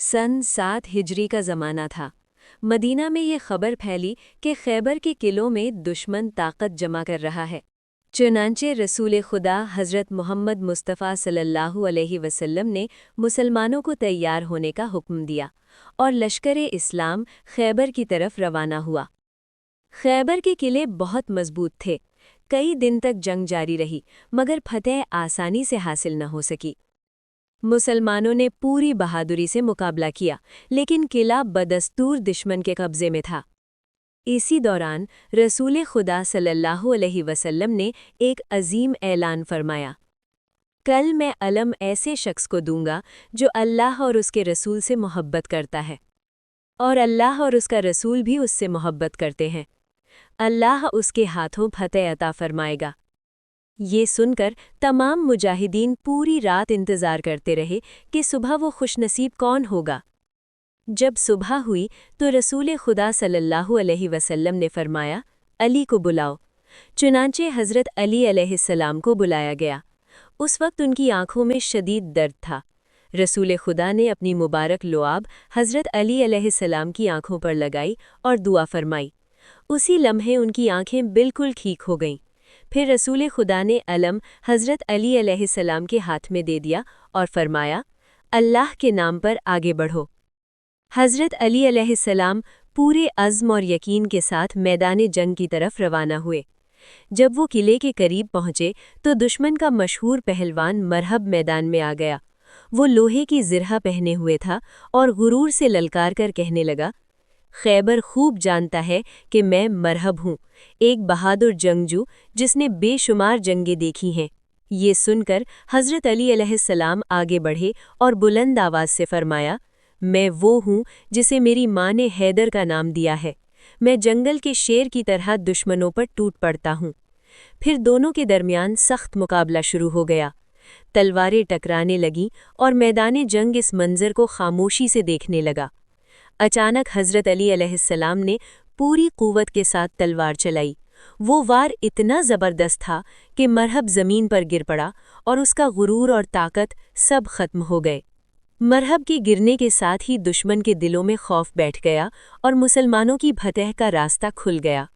सन 7 हिजरी का ज़माना था। मदीना में ये खबर फैली कि खैबर के किलों में दुश्मन ताकत जमा कर रहा है। चुनांचे रसूल खुदा हज़रत मोहम्मद मुस्तफ़ा सल्लल्लाहु अलैहि वसल्लम ने मुसलमानों को तैयार होने का हुक्म दिया और लश्कर-ए-इस्लाम खैबर की तरफ रवाना हुआ। खैबर के किले बहुत मजबूत थे। कई दिन तक जंग जारी रही, मगर फतेह आसानी से हासिल न हो सकी। मुसलमानों ने पूरी बहादुरी से मुकाबला किया, लेकिन किला बदस्तूर दुश्मन के कब्जे में था। इसी दौरान रसूल खुदा सल्लल्लाहु अलैहि वसल्लम ने एक अजीम ऐलान फरमाया, कल मैं अलम ऐसे शख्स को दूंगा जो अल्लाह और उसके रसूल से मोहब्बत करता है, और अल्लाह और उसका रसूल भी उससे मोहब्बत करते हैं। अल्लाह उसके हाथों फतेह अता फरमाएगा। ये सुनकर तमाम मुजाहिदीन पूरी रात इंतज़ार करते रहे कि सुबह वो खुशनसीब कौन होगा। जब सुबह हुई तो रसूल खुदा सल्लल्लाहु अलैहि वसल्लम ने फरमाया, अली को बुलाओ। चुनांचे हज़रत अली अलैहिस्सलाम को बुलाया गया। उस वक्त उनकी आंखों में शदीद दर्द था। रसूल खुदा ने अपनी मुबारक लुआब हज़रत अली अलैहिस्सलाम की आंखों पर लगाई और दुआ फरमाई। उसी लम्हे उनकी आंखें बिल्कुल ठीक हो गईं। फिर रसूल खुदा ने अलम हज़रत अली अलैहिस्सलाम के हाथ में दे दिया और फरमाया, अल्लाह के नाम पर आगे बढ़ो। हज़रत अली अलैहिस्सलाम पूरे अज़्म और यकीन के साथ मैदान जंग की तरफ रवाना हुए। जब वो किले के करीब पहुँचे तो दुश्मन का मशहूर पहलवान मरहब मैदान में आ गया। वो लोहे की ज़िरहा पहने हुए था और गुरूर से ललकार कर कहने लगा, खैबर खूब जानता है कि मैं मरहब हूँ, एक बहादुर जंगजू जिसने बेशुमार जंगें देखी हैं। ये सुनकर हज़रत अली अलैहिस्सलाम आगे बढ़े और बुलंद आवाज़ से फरमाया, मैं वो हूँ जिसे मेरी माँ ने हैदर का नाम दिया है। मैं जंगल के शेर की तरह दुश्मनों पर टूट पड़ता हूँ। फिर दोनों के दरमियान सख्त मुकाबला शुरू हो गया। तलवारें टकराने लगीं और मैदान जंग इस मंजर को खामोशी से देखने लगा। अचानक हज़रत अली अलैहिस्सलाम ने पूरी क़ुव्वत के साथ तलवार चलाई। वो वार इतना ज़बरदस्त था कि मरहब ज़मीन पर गिर पड़ा और उसका गुरूर और ताकत सब ख़त्म हो गए। मरहब के गिरने के साथ ही दुश्मन के दिलों में खौफ बैठ गया और मुसलमानों की फतह का रास्ता खुल गया।